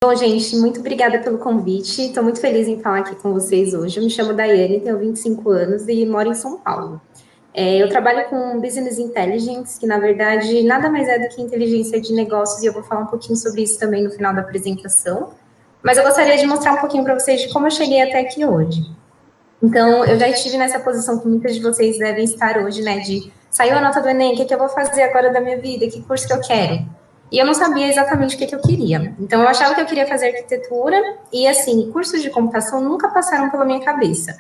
Bom, gente, muito obrigada pelo convite. Estou muito feliz em falar aqui com vocês hoje. Eu me chamo Daiane, tenho 25 anos e moro em São Paulo. Eu trabalho com Business Intelligence, que na verdade nada mais é do que inteligência de negócios, e eu vou falar um pouquinho sobre isso também no final da apresentação. Mas eu gostaria de mostrar um pouquinho para vocês de como eu cheguei até aqui hoje. Então, eu já estive nessa posição que muitas de vocês devem estar hoje, né? De saiu a nota do Enem, o que eu vou fazer agora da minha vida? Que curso que eu quero? E eu não sabia exatamente o que eu queria. Então, eu achava que eu queria fazer arquitetura e, assim, cursos de computação nunca passaram pela minha cabeça.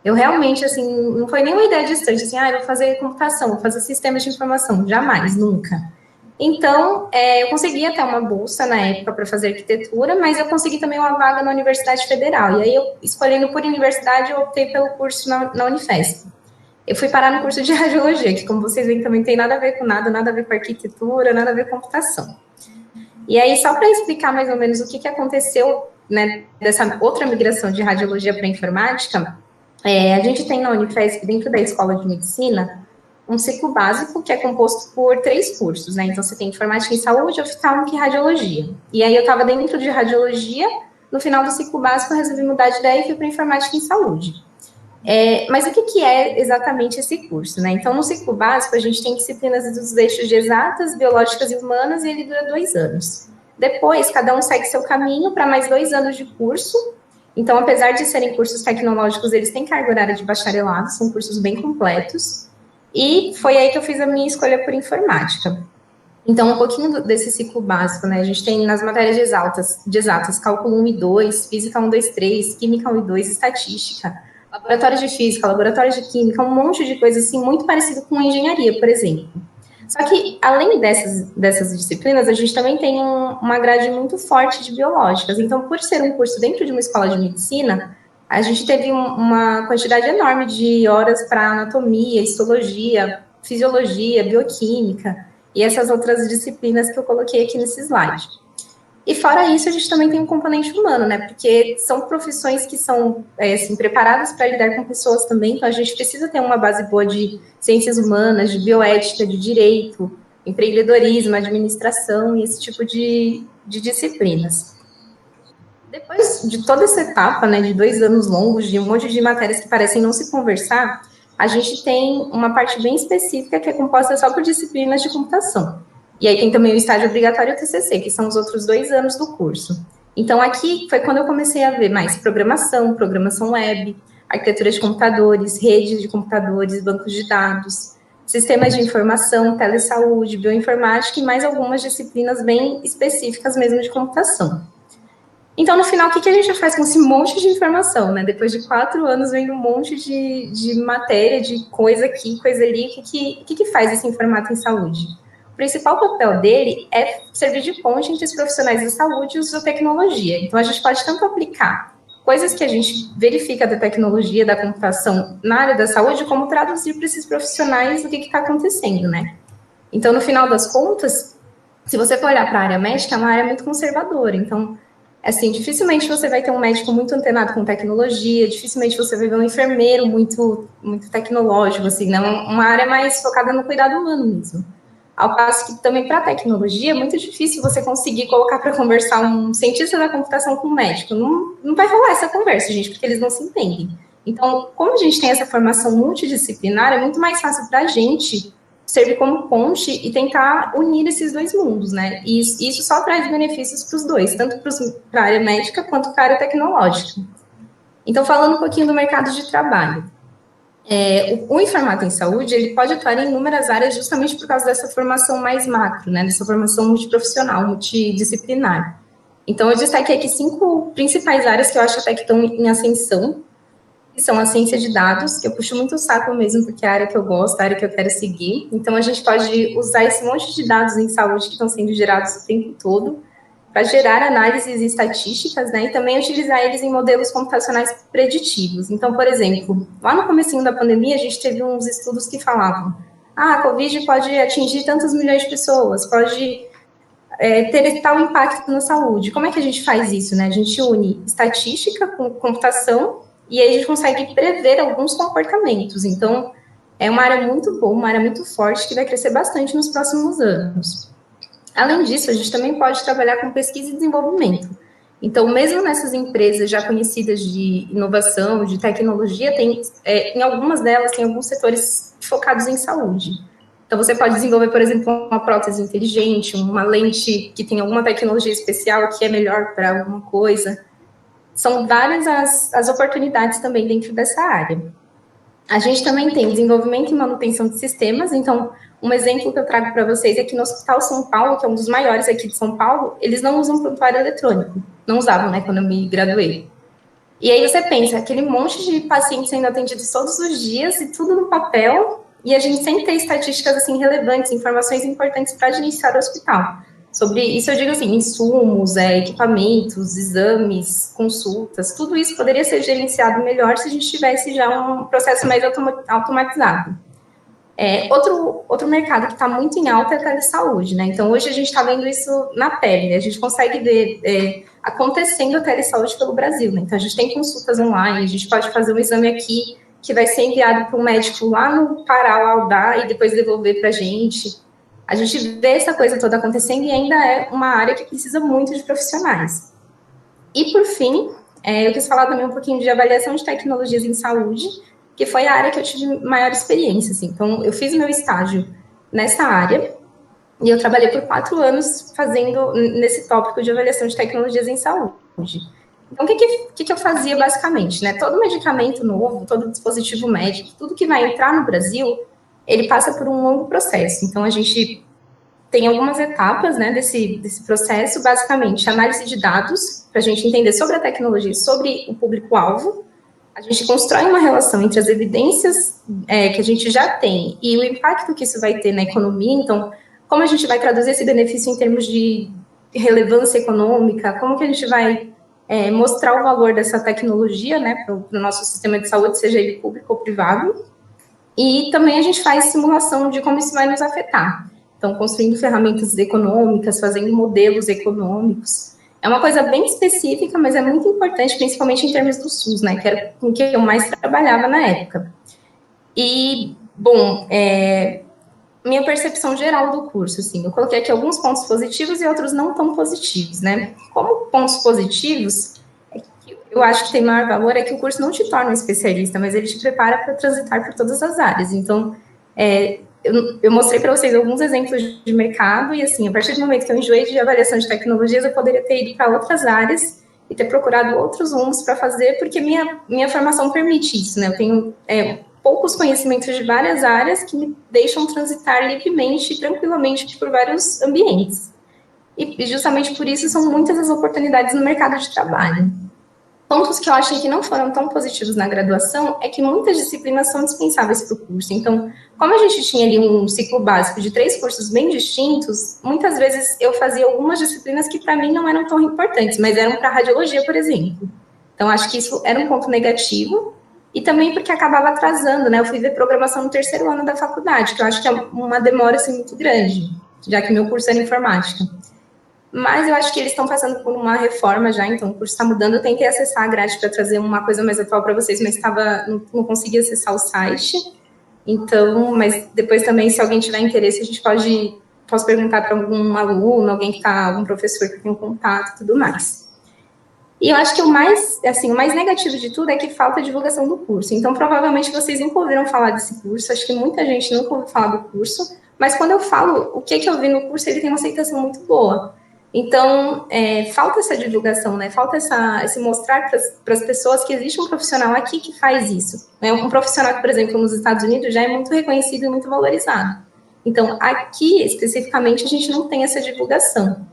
Eu realmente, assim, não foi nenhuma ideia distante, assim, eu vou fazer computação, vou fazer sistemas de informação. Jamais, nunca. Então, eu consegui até uma bolsa na época para fazer arquitetura, mas eu consegui também uma vaga na Universidade Federal. E aí, eu, escolhendo por universidade, eu optei pelo curso na Unifesp. Eu fui parar no curso de radiologia, que, como vocês veem, também tem nada a ver com nada, nada a ver com arquitetura, nada a ver com computação. E aí, só para explicar mais ou menos o que aconteceu, né, dessa outra migração de radiologia para informática, a gente tem na Unifesp, dentro da Escola de Medicina, um ciclo básico que é composto por 3 cursos, né? Então, você tem informática em saúde, oftalmologia e radiologia. E aí, eu estava dentro de radiologia, no final do ciclo básico, eu resolvi mudar de ideia e fui para informática em saúde. Mas o que é exatamente esse curso, né? Então, no ciclo básico, a gente tem disciplinas dos eixos de exatas, biológicas e humanas, e ele dura 2 anos. Depois, cada um segue seu caminho para mais 2 anos de curso. Então, apesar de serem cursos tecnológicos, eles têm carga horária de bacharelado, são cursos bem completos. E foi aí que eu fiz a minha escolha por informática. Então, um pouquinho desse ciclo básico, né? A gente tem nas matérias de exatas, cálculo 1 e 2, física 1, 2, 3, química 1 e 2, estatística, laboratório de física, laboratório de química, um monte de coisa assim, muito parecido com engenharia, por exemplo. Só que, além dessas disciplinas, a gente também tem uma grade muito forte de biológicas. Então, por ser um curso dentro de uma escola de medicina, a gente teve uma quantidade enorme de horas para anatomia, histologia, fisiologia, bioquímica e essas outras disciplinas que eu coloquei aqui nesse slide. E fora isso, a gente também tem um componente humano, né? Porque são profissões que são assim, preparadas para lidar com pessoas também, então a gente precisa ter uma base boa de ciências humanas, de bioética, de direito, empreendedorismo, administração e esse tipo de disciplinas. Depois de toda essa etapa, né, de 2 anos longos, de um monte de matérias que parecem não se conversar, a gente tem uma parte bem específica que é composta só por disciplinas de computação. E aí tem também o estágio obrigatório e o TCC, que são os outros 2 anos do curso. Então, aqui foi quando eu comecei a ver mais programação web, arquitetura de computadores, redes de computadores, bancos de dados, sistemas de informação, telesaúde, bioinformática e mais algumas disciplinas bem específicas mesmo de computação. Então, no final, o que a gente faz com esse monte de informação, né? Depois de 4 anos vendo um monte de matéria, de coisa aqui, coisa ali, o que faz esse informata em saúde? O principal papel dele é servir de ponte entre os profissionais da saúde e os da tecnologia. Então, a gente pode tanto aplicar coisas que a gente verifica da tecnologia, da computação na área da saúde, como traduzir para esses profissionais o que está acontecendo, né? Então, no final das contas, se você for olhar para a área médica, é uma área muito conservadora. Então, assim, dificilmente você vai ter um médico muito antenado com tecnologia, dificilmente você vai ver um enfermeiro muito tecnológico, assim, né? Uma área mais focada no cuidado humano mesmo. Ao passo que também para a tecnologia é muito difícil você conseguir colocar para conversar um cientista da computação com um médico. Não vai rolar essa conversa, gente, porque eles não se entendem. Então, como a gente tem essa formação multidisciplinar, é muito mais fácil para a gente servir como ponte e tentar unir esses 2 mundos, né? E isso só traz benefícios para os dois, tanto para a área médica quanto para a área tecnológica. Então, falando um pouquinho do mercado de trabalho. O informata em saúde, ele pode atuar em inúmeras áreas justamente por causa dessa formação mais macro, né? Dessa formação multiprofissional, multidisciplinar. Então, eu destaquei aqui 5 principais áreas que eu acho até que estão em ascensão, que são a ciência de dados, que eu puxo muito o saco mesmo, porque é a área que eu gosto, a área que eu quero seguir. Então, a gente pode usar esse monte de dados em saúde que estão sendo gerados o tempo todo para gerar análises estatísticas, né, e também utilizar eles em modelos computacionais preditivos. Então, por exemplo, lá no comecinho da pandemia, a gente teve uns estudos que falavam a Covid pode atingir tantos milhões de pessoas, pode ter tal impacto na saúde. Como é que a gente faz isso, né? A gente une estatística com computação e aí a gente consegue prever alguns comportamentos. Então, é uma área muito boa, uma área muito forte que vai crescer bastante nos próximos anos. Além disso, a gente também pode trabalhar com pesquisa e desenvolvimento. Então, mesmo nessas empresas já conhecidas de inovação, de tecnologia, em algumas delas, tem alguns setores focados em saúde. Então, você pode desenvolver, por exemplo, uma prótese inteligente, uma lente que tem alguma tecnologia especial que é melhor para alguma coisa. São várias as oportunidades também dentro dessa área. A gente também tem desenvolvimento e manutenção de sistemas. Então, um exemplo que eu trago para vocês é que no Hospital São Paulo, que é um dos maiores aqui de São Paulo, eles não usam prontuário eletrônico. Não usavam, né, quando eu me graduei. E aí você pensa, aquele monte de pacientes sendo atendidos todos os dias e tudo no papel, e a gente sem ter estatísticas assim relevantes, informações importantes para administrar o hospital. Sobre isso eu digo assim, insumos, equipamentos, exames, consultas, tudo isso poderia ser gerenciado melhor se a gente tivesse já um processo mais automatizado. Outro mercado que está muito em alta é a telesaúde, né? Então, hoje a gente está vendo isso na pele, né? A gente consegue ver acontecendo a telesaúde pelo Brasil, né? Então, a gente tem consultas online, a gente pode fazer um exame aqui que vai ser enviado para um médico lá no Pará, laudar e depois devolver para a gente. A gente vê essa coisa toda acontecendo e ainda é uma área que precisa muito de profissionais. E, por fim, eu quis falar também um pouquinho de avaliação de tecnologias em saúde, que foi a área que eu tive maior experiência, assim. Então, eu fiz meu estágio nessa área e eu trabalhei por 4 anos fazendo nesse tópico de avaliação de tecnologias em saúde. Então, o que eu fazia basicamente, né? Todo medicamento novo, todo dispositivo médico, tudo que vai entrar no Brasil, ele passa por um longo processo. Então, a gente tem algumas etapas, né, desse processo, basicamente, análise de dados, para a gente entender sobre a tecnologia, sobre o público-alvo. A gente constrói uma relação entre as evidências que a gente já tem e o impacto que isso vai ter na economia. Então, como a gente vai traduzir esse benefício em termos de relevância econômica, como que a gente vai mostrar o valor dessa tecnologia, né, para o nosso sistema de saúde, seja ele público ou privado. E também a gente faz simulação de como isso vai nos afetar. Então, construindo ferramentas econômicas, fazendo modelos econômicos. É uma coisa bem específica, mas é muito importante, principalmente em termos do SUS, né, que era com que eu mais trabalhava na época. E, bom, minha percepção geral do curso, assim, eu coloquei aqui alguns pontos positivos e outros não tão positivos, né. Como pontos positivos, eu acho que tem maior valor é que o curso não te torna um especialista, mas ele te prepara para transitar por todas as áreas. Então, eu mostrei para vocês alguns exemplos de mercado e, assim, a partir do momento que eu enjoei de avaliação de tecnologias, eu poderia ter ido para outras áreas e ter procurado outros rumos para fazer, porque minha formação permite isso, né? Eu tenho poucos conhecimentos de várias áreas que me deixam transitar livremente e tranquilamente por vários ambientes. E justamente por isso são muitas as oportunidades no mercado de trabalho. Pontos que eu achei que não foram tão positivos na graduação é que muitas disciplinas são dispensáveis para o curso. Então, como a gente tinha ali um ciclo básico de 3 cursos bem distintos, muitas vezes eu fazia algumas disciplinas que para mim não eram tão importantes, mas eram para radiologia, por exemplo. Então, acho que isso era um ponto negativo. E também porque acabava atrasando, né? Eu fui ver programação no 3º ano da faculdade, que eu acho que é uma demora assim, muito grande, já que meu curso era informática. Mas eu acho que eles estão passando por uma reforma já, então o curso está mudando. Eu tentei acessar a grade para trazer uma coisa mais atual para vocês, mas não consegui acessar o site. Então, mas depois também, se alguém tiver interesse, posso perguntar para algum aluno, algum professor que tem um contato e tudo mais. E eu acho que o mais negativo de tudo é que falta divulgação do curso. Então, provavelmente vocês nunca ouviram falar desse curso, acho que muita gente nunca ouviu falar do curso, mas quando eu falo o que eu vi no curso, ele tem uma aceitação muito boa. Então, falta essa divulgação, né? Falta esse mostrar para as pessoas que existe um profissional aqui que faz isso. Né? Um profissional que, por exemplo, nos Estados Unidos já é muito reconhecido e muito valorizado. Então, aqui, especificamente, a gente não tem essa divulgação.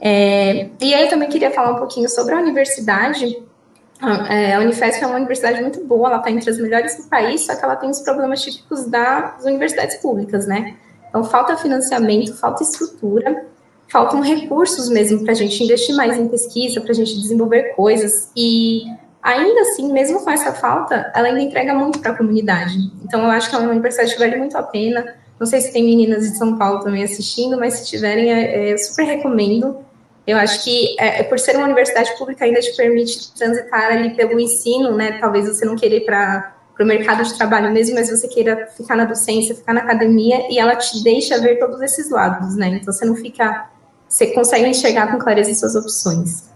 E aí eu também queria falar um pouquinho sobre a universidade. A Unifesp é uma universidade muito boa, ela está entre as melhores do país, só que ela tem os problemas típicos das universidades públicas, né? Então, falta financiamento, falta estrutura, faltam recursos mesmo para a gente investir mais em pesquisa, para a gente desenvolver coisas. E ainda assim, mesmo com essa falta, ela ainda entrega muito para a comunidade. Então, eu acho que é uma universidade que vale muito a pena. Não sei se tem meninas de São Paulo também assistindo, mas se tiverem, eu super recomendo. Eu acho que, por ser uma universidade pública, ainda te permite transitar ali pelo ensino, né? Talvez você não queira ir para o mercado de trabalho mesmo, mas você queira ficar na docência, ficar na academia, e ela te deixa ver todos esses lados, né? Então, você consegue enxergar com clareza as suas opções.